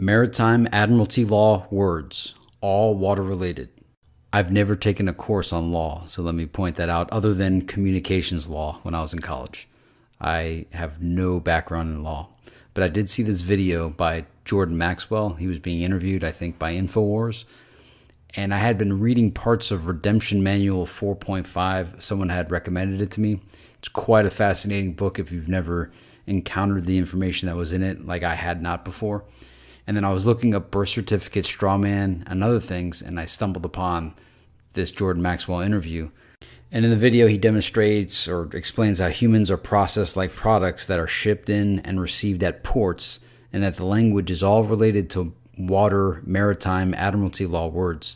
Maritime Admiralty Law words, all water related. I've never taken a course on law, so let me point that out, other than communications law when I was in college. I have no background in law, but I did see this video by Jordan Maxwell. He was being interviewed, I think, by InfoWars. And I had been reading parts of Redemption Manual 4.5. Someone had recommended it to me. It's quite a fascinating book if you've never encountered the information that was in it, like I had not before. And then I was looking up birth certificate, straw man, and other things, and I stumbled upon this Jordan Maxwell interview. And in the video, he demonstrates or explains how humans are processed like products that are shipped in and received at ports, and that the language is all related to water, maritime, admiralty law words.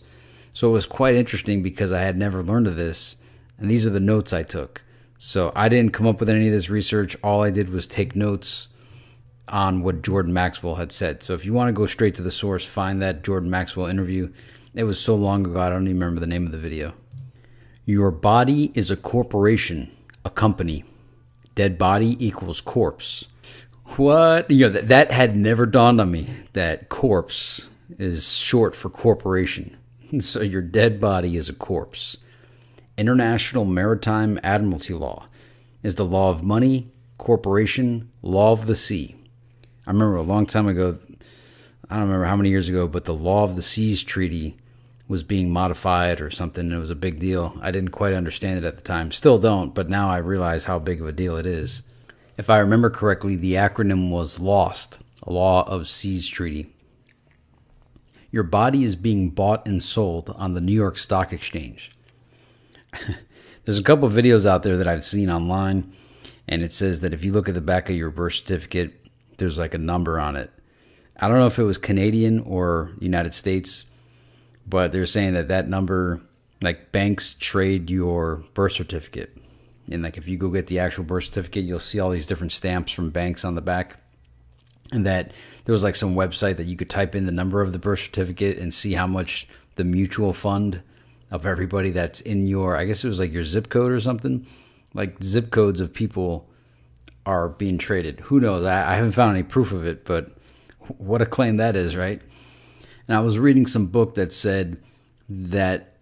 So it was quite interesting because I had never learned of this, and these are the notes I took. So I didn't come up with any of this research. All I did was take notes on what Jordan Maxwell had said. So if you want to go straight to the source, find that Jordan Maxwell interview. It was so long ago, I don't even remember the name of the video. Your body is a corporation, a company. Dead body equals corpse. What? That had never dawned on me, that corpse is short for corporation. So your dead body is a corpse. International Maritime Admiralty Law is the law of money, corporation, law of the sea. I remember a long time ago, I don't remember how many years ago, but the Law of the Seas Treaty was being modified or something, and it was a big deal. I didn't quite understand it at the time. Still don't, but now I realize how big of a deal it is. If I remember correctly, the acronym was LOST, Law of Seas Treaty. Your body is being bought and sold on the New York Stock Exchange. There's a couple of videos out there that I've seen online, and it says that if you look at the back of your birth certificate, there's like a number on it. I don't know if it was Canadian or United States, but they're saying that number, like banks trade your birth certificate. And like if you go get the actual birth certificate, you'll see all these different stamps from banks on the back. And that there was like some website that you could type in the number of the birth certificate and see how much the mutual fund of everybody that's in your, I guess it was like your zip code or something. Like zip codes of people are being traded. Who knows? I haven't found any proof of it, but what a claim that is, right? And I was reading some book that said that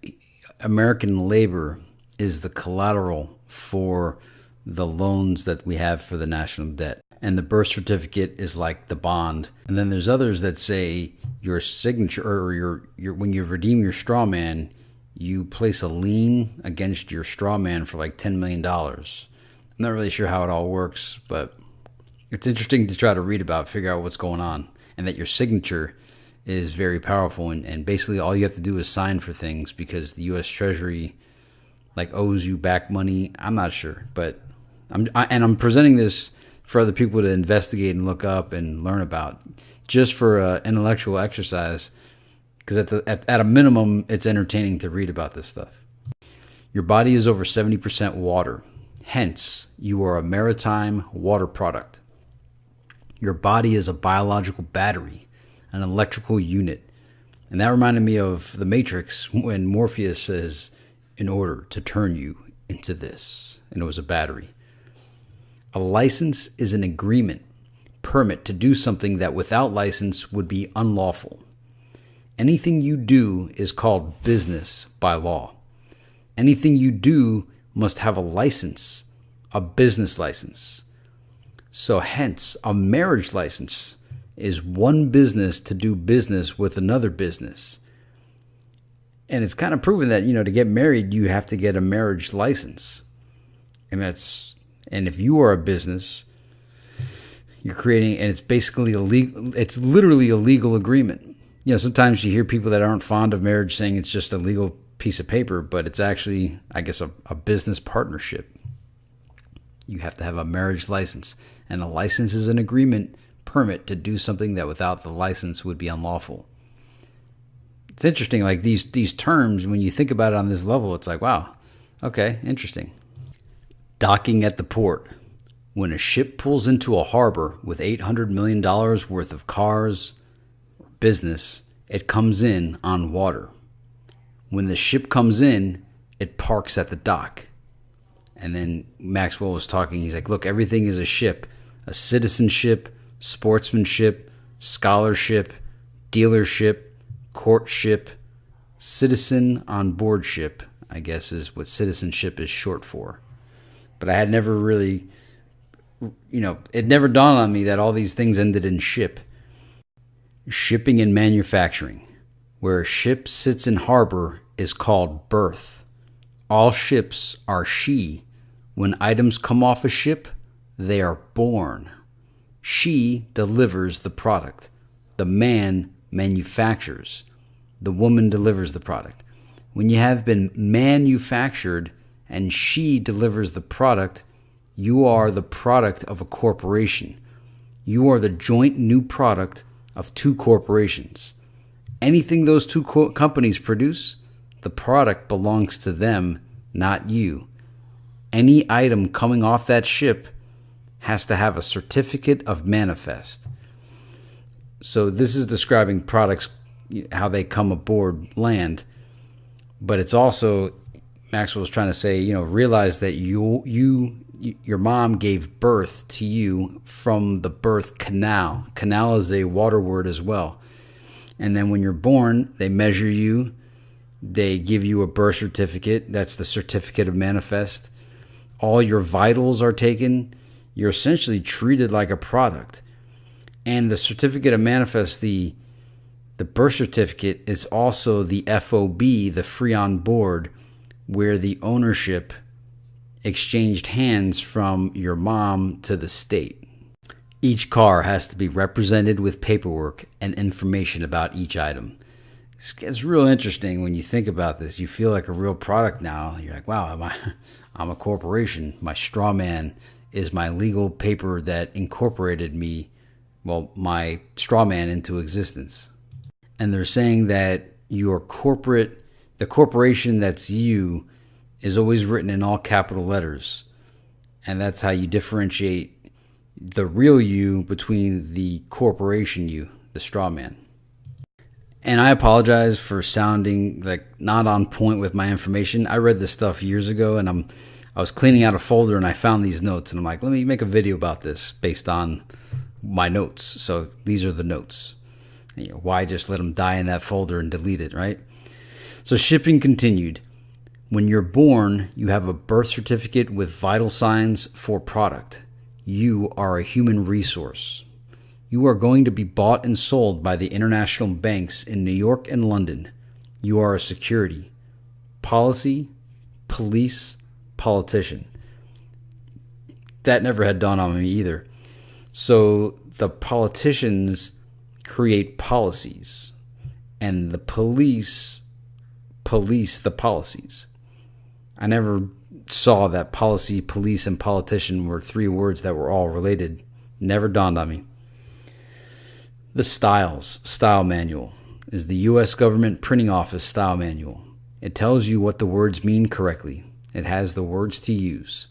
American labor is the collateral for the loans that we have for the national debt. And the birth certificate is like the bond. And then there's others that say your signature or your when you redeem your straw man, you place a lien against your straw man for like $10 million. I'm not really sure how it all works, but it's interesting to try to read about, figure out what's going on, and that your signature is very powerful. And basically all you have to do is sign for things because the U.S. Treasury like owes you back money. I'm not sure, but I'm presenting this for other people to investigate and look up and learn about, just for intellectual exercise. Because at a minimum, it's entertaining to read about this stuff. Your body is over 70% water. Hence, you are a maritime water product. Your body is a biological battery, an electrical unit. And that reminded me of The Matrix when Morpheus says, in order to turn you into this. And it was a battery. A license is an agreement, permit to do something that without license would be unlawful. Anything you do is called business by law. Anything you do must have a license, a business license. So hence, a marriage license is one business to do business with another business. And it's kind of proven that, to get married, you have to get a marriage license. And if you are a business, you're creating, and it's basically it's literally a legal agreement. Sometimes you hear people that aren't fond of marriage saying it's just a legal piece of paper, but it's actually, I guess, a business partnership. You have to have a marriage license, and a license is an agreement, permit to do something that without the license would be unlawful. It's interesting, like these terms, when you think about it on this level, it's like, wow, okay, interesting. Docking at the port. When a ship pulls into a harbor with $800 million worth of cars or business, it comes in on water. When the ship comes in, it parks at the dock. And then Maxwell was talking, he's like, look, everything is a ship. A citizenship, sportsmanship, scholarship, dealership, courtship, citizen on board ship, I guess is what citizenship is short for. But I had never really, it never dawned on me that all these things ended in ship. Shipping and manufacturing. Where a ship sits in harbor is called berth. All ships are she. When items come off a ship, they are born. She delivers the product. The man manufactures. The woman delivers the product. When you have been manufactured and she delivers the product, you are the product of a corporation. You are the joint new product of two corporations. Anything those two companies produce, the product belongs to them, not you. Any item coming off that ship has to have a certificate of manifest. So this is describing products, how they come aboard land. But it's also, Maxwell's trying to say, realize that your mom gave birth to you from the birth canal. Canal is a water word as well. And then when you're born, they measure you. They give you a birth certificate. That's the certificate of manifest. All your vitals are taken. You're essentially treated like a product. And the certificate of manifest, the birth certificate, is also the FOB, the free on board, where the ownership exchanged hands from your mom to the state. Each car has to be represented with paperwork and information about each item. It's real interesting when you think about this. You feel like a real product now. You're like, wow, I'm a corporation. My straw man is my legal paper that incorporated my straw man into existence. And they're saying that the corporation that's you is always written in all capital letters. And that's how you differentiate the real you between the corporation you, the straw man. And I apologize for sounding like not on point with my information. I read this stuff years ago, and I was cleaning out a folder and I found these notes, and I'm like, let me make a video about this based on my notes. So these are the notes. Why just let them die in that folder and delete it, right? So shipping continued. When you're born, you have a birth certificate with vital signs for product. You are a human resource. You are going to be bought and sold by the international banks in New York and London. You are a security, policy, police, politician. That never had dawned on me either. So the politicians create policies, and the police police the policies. I never saw that policy, police, and politician were three words that were all related. Never dawned on me. The style manual is the U.S. government printing office style manual. It tells you what the words mean correctly. It has the words to use.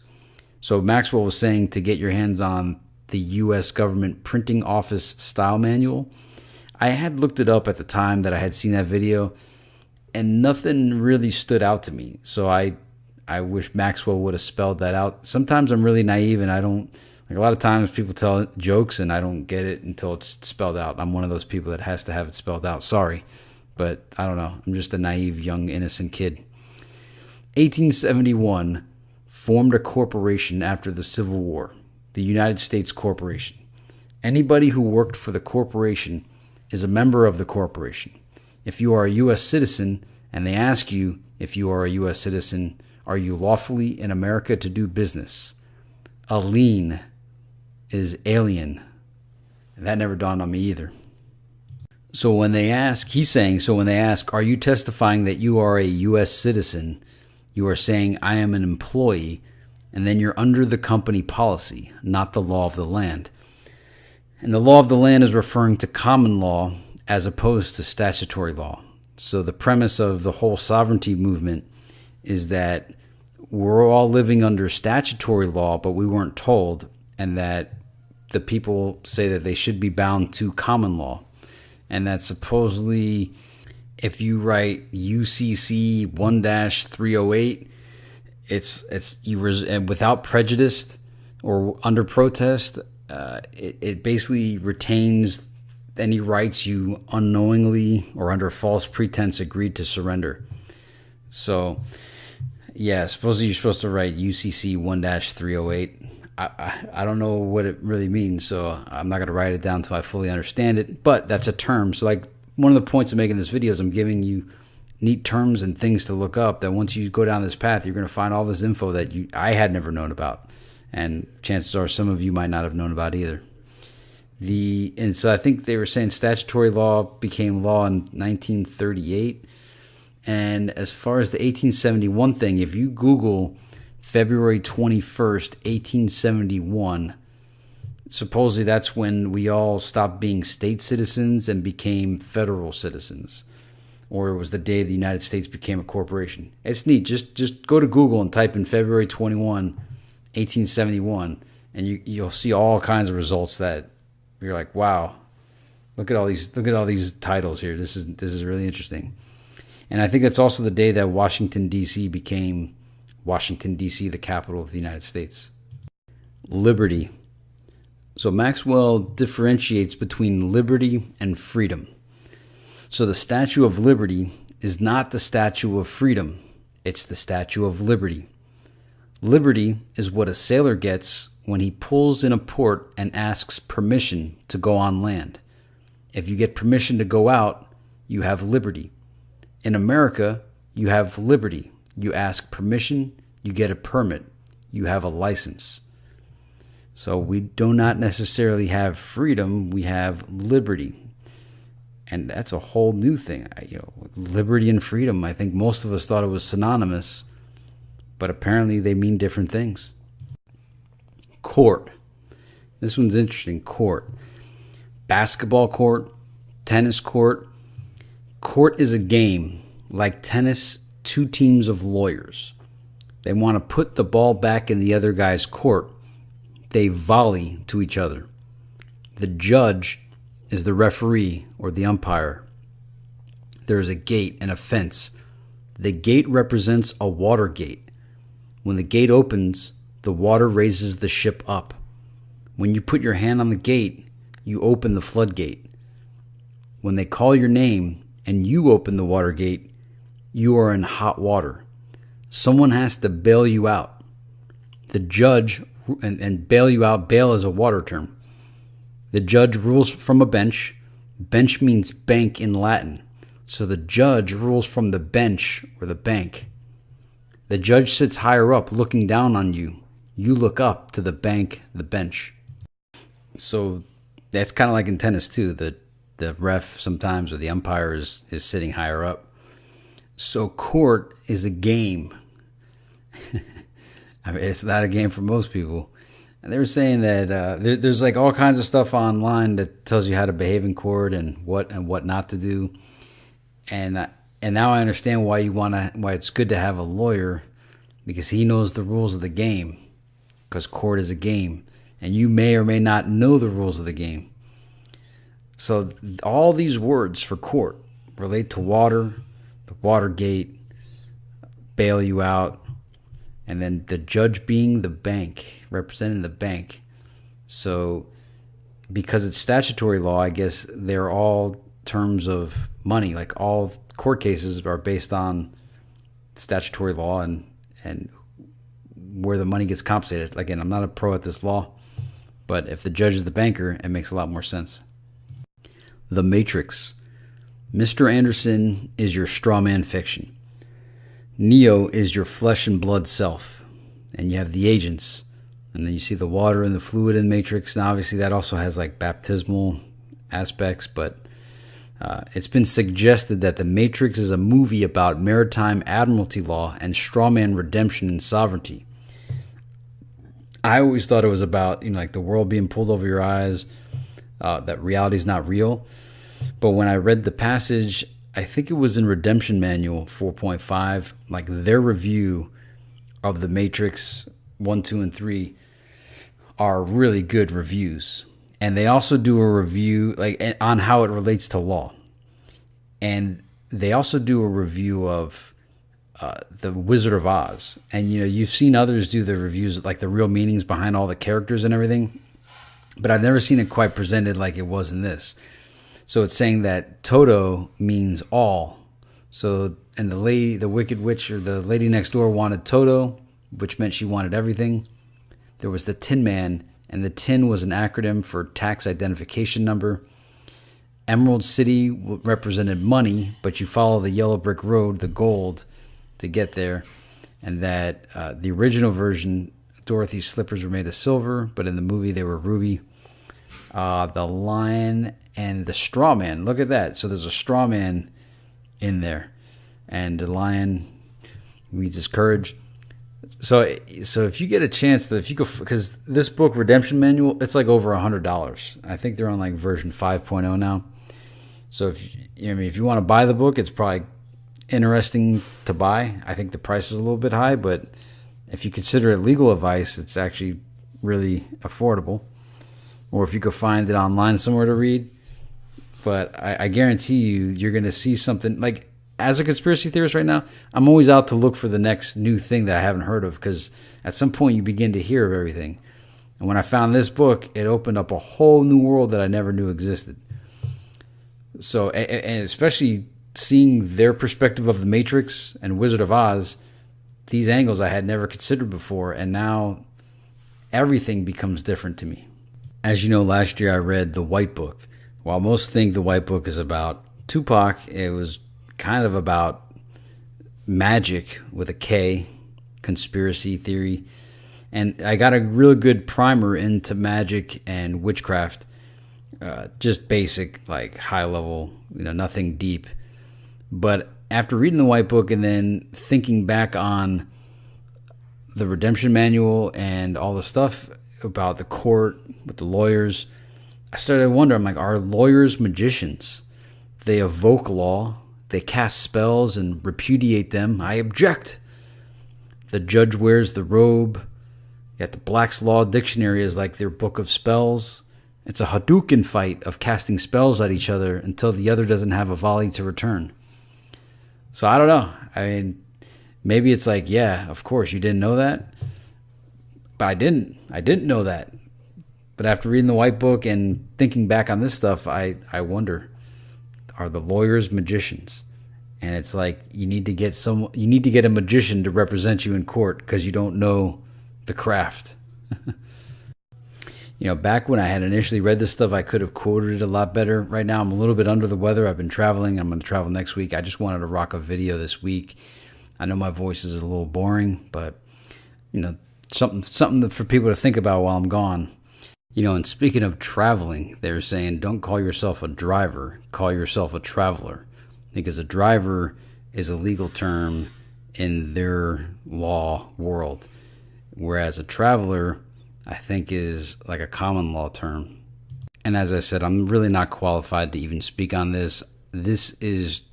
So Maxwell was saying to get your hands on the U.S. government printing office style manual. I had looked it up at the time that I had seen that video, and nothing really stood out to me. So I wish Maxwell would have spelled that out. Sometimes I'm really naive, and I don't, like a lot of times people tell jokes and I don't get it until it's spelled out. I'm one of those people that has to have it spelled out. Sorry, but I don't know. I'm just a naive, young, innocent kid. 1871 formed a corporation after the Civil War, the United States Corporation. Anybody who worked for the corporation is a member of the corporation. If you are a U.S. citizen and they ask you if you are a U.S. citizen, are you lawfully in America to do business? Alien is alien. And that never dawned on me either. So when they ask, he's saying, so when they ask, are you testifying that you are a U.S. citizen? You are saying, I am an employee, and then you're under the company policy, not the law of the land. And the law of the land is referring to common law as opposed to statutory law. So the premise of the whole sovereignty movement is that we're all living under statutory law, but we weren't told, and that the people say that they should be bound to common law. And that supposedly, if you write UCC 1-308, it's without prejudice or under protest, it basically retains any rights you unknowingly or under false pretense agreed to surrender. So, yeah, supposedly you're supposed to write UCC 1-308. I don't know what it really means, so I'm not going to write it down until I fully understand it. But that's a term. So, like, one of the points of making this video is I'm giving you neat terms and things to look up that once you go down this path, you're going to find all this info that I had never known about. And chances are some of you might not have known about either. And so I think they were saying statutory law became law in 1938. And as far as the 1871 thing, if you Google February 21st, 1871, supposedly that's when we all stopped being state citizens and became federal citizens. Or it was the day the United States became a corporation. It's neat. Just go to Google and type in February 21, 1871, and you'll see all kinds of results that you're like, wow, look at all these titles here. This is really interesting. And I think that's also the day that Washington, D.C. became Washington, D.C., the capital of the United States. Liberty. So Maxwell differentiates between liberty and freedom. So the Statue of Liberty is not the Statue of Freedom. It's the Statue of Liberty. Liberty is what a sailor gets when he pulls in a port and asks permission to go on land. If you get permission to go out, you have liberty. In America, you have liberty. You ask permission, you get a permit, you have a license. So we do not necessarily have freedom, we have liberty. And that's a whole new thing. Liberty and freedom, I think most of us thought it was synonymous, but apparently they mean different things. Court. This one's interesting. Court. Basketball court, tennis court. Court is a game. Like tennis, two teams of lawyers. They want to put the ball back in the other guy's court. They volley to each other. The judge is the referee or the umpire. There is a gate and a fence. The gate represents a water gate. When the gate opens, the water raises the ship up. When you put your hand on the gate, you open the floodgate. When they call your name and you open the water gate, you are in hot water. Someone has to bail you out. The judge, and bail you out, bail is a water term. The judge rules from a bench. Bench means bank in Latin. So the judge rules from the bench or the bank. The judge sits higher up looking down on you. You look up to the bank, the bench. So that's kind of like in tennis too. The ref sometimes or the umpire is sitting higher up. So court is a game. I mean, it's not a game for most people. And they were saying that there's like all kinds of stuff online that tells you how to behave in court and what not to do. And now I understand why it's good to have a lawyer, because he knows the rules of the game. Because court is a game, and you may or may not know the rules of the game. So all these words for court relate to water, the water gate, bail you out, and then the judge being the bank, representing the bank. So because it's statutory law, I guess they're all terms of money. Like all court cases are based on statutory law and where the money gets compensated. Again, I'm not a pro at this law, but if the judge is the banker, it makes a lot more sense. The Matrix. Mr. Anderson is your straw man fiction. Neo is your flesh and blood self. And you have the agents. And then you see the water and the fluid in Matrix. Now, obviously, that also has like baptismal aspects, but it's been suggested that The Matrix is a movie about maritime admiralty law and strawman redemption and sovereignty. I always thought it was about, like the world being pulled over your eyes, that reality is not real. But when I read the passage, I think it was in Redemption Manual 4.5, like their review of The Matrix 1, 2, and 3 are really good reviews. And they also do a review like on how it relates to law. And they also do a review of The Wizard of Oz. And, you've seen others do the reviews, like the real meanings behind all the characters and everything. But I've never seen it quite presented like it was in this. So it's saying that Toto means all. So, and the Wicked Witch, or the lady next door, wanted Toto, which meant she wanted everything. There was the Tin Man, and the tin was an acronym for tax identification number. Emerald City represented money, but you follow the yellow brick road, the gold, to get there. And that the original version, Dorothy's slippers were made of silver, but in the movie they were ruby. The Lion and the Straw Man. Look at that. So there's a straw man in there, and the lion needs his courage. So if you get a chance, if you go, because this book, Redemption Manual, it's like over $100. I think they're on like version 5.0 now. So if you want to buy the book, it's probably interesting to buy. I think the price is a little bit high, but if you consider it legal advice, it's actually really affordable. Or if you could find it online somewhere to read. But I guarantee you're going to see something. Like, as a conspiracy theorist right now, I'm always out to look for the next new thing that I haven't heard of, because at some point you begin to hear of everything. And when I found this book, it opened up a whole new world that I never knew existed. So, and especially seeing their perspective of The Matrix and Wizard of Oz, these angles I had never considered before, and now everything becomes different to me. As you know, last year I read The White Book. While most think The White Book is about Tupac, it was kind of about magic with a K, conspiracy theory. And I got a real good primer into magic and witchcraft, just basic, like high level, nothing deep. But after reading The White Book and then thinking back on the Redemption Manual and all the stuff about the court with the lawyers, I started to wonder, I'm like, are lawyers magicians? They evoke law, they cast spells and repudiate them. I object. The judge wears the robe. Yet the Black's Law Dictionary is like their book of spells. It's a Hadouken fight of casting spells at each other until the other doesn't have a volley to return. So I don't know. I mean, maybe it's like, yeah, of course, you didn't know that. But I didn't know that. But after reading The White Book and thinking back on this stuff, I wonder, are the lawyers magicians? And it's like, you need to get a magician to represent you in court because you don't know the craft. Back when I had initially read this stuff, I could have quoted it a lot better. Right now, I'm a little bit under the weather. I've been traveling. I'm going to travel next week. I just wanted to rock a video this week. I know my voice is a little boring, but something for people to think about while I'm gone. And speaking of traveling, they were saying, don't call yourself a driver, call yourself a traveler, because a driver is a legal term in their law world, whereas a traveler, I think, is like a common law term. And as I said, I'm really not qualified to even speak on this. This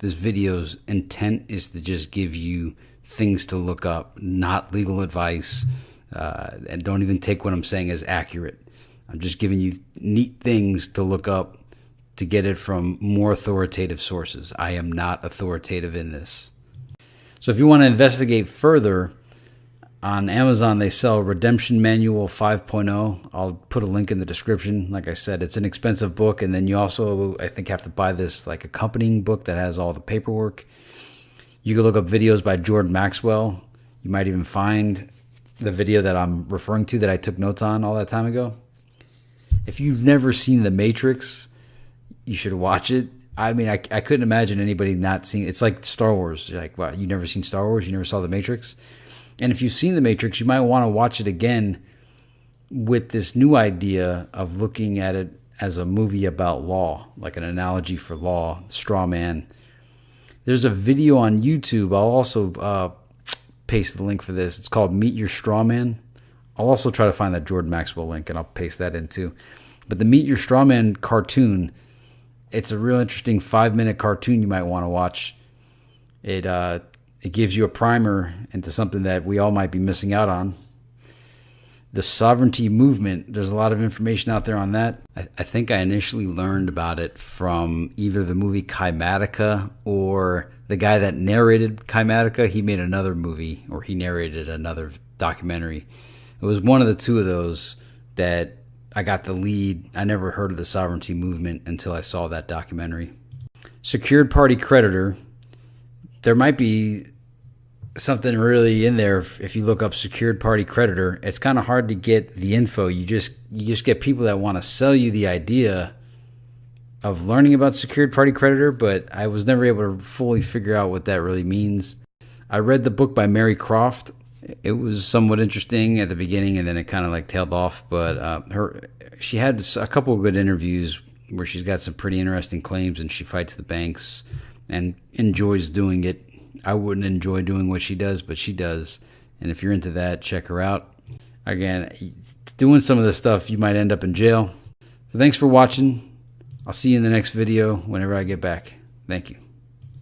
video's intent is to just give you things to look up, not legal advice, and don't even take what I'm saying as accurate. I'm just giving you neat things to look up to get it from more authoritative sources. I am not authoritative in this. So if you want to investigate further, on Amazon they sell Redemption Manual 5.0. I'll put a link in the description. Like I said, it's an expensive book, and then you also, I think, have to buy this like accompanying book that has all the paperwork. You can look up videos by Jordan Maxwell. You might even find the video that I'm referring to that I took notes on all that time ago. If you've never seen The Matrix, you should watch it. I mean, I couldn't imagine anybody not seeing it. It's like Star Wars. You're like, wow, you never seen Star Wars? You never saw The Matrix? And if you've seen The Matrix, you might want to watch it again with this new idea of looking at it as a movie about law, like an analogy for law, straw man. There's a video on YouTube. I'll also paste the link for this. It's called Meet Your Straw Man. I'll also try to find that Jordan Maxwell link, and I'll paste that in too. But the Meet Your Straw Man cartoon, it's a real interesting 5-minute cartoon you might want to watch. It gives you a primer into something that we all might be missing out on. The sovereignty movement, there's a lot of information out there on that. I think I initially learned about it from either the movie Kymatica or the guy that narrated Kymatica. He made another movie, or he narrated another documentary. It was one of the two of those that I got the lead. I never heard of the sovereignty movement until I saw that documentary. Secured party creditor. There might be something really in there if you look up secured party creditor. It's kind of hard to get the info. You just get people that want to sell you the idea of learning about secured party creditor, but I was never able to fully figure out what that really means. I read the book by Mary Croft. It was somewhat interesting at the beginning, and then it kind of like tailed off. But she had a couple of good interviews where she's got some pretty interesting claims, and she fights the banks and enjoys doing it. I wouldn't enjoy doing what she does, but she does. And if you're into that, check her out. Again, doing some of this stuff, you might end up in jail. So thanks for watching. I'll see you in the next video whenever I get back. Thank you.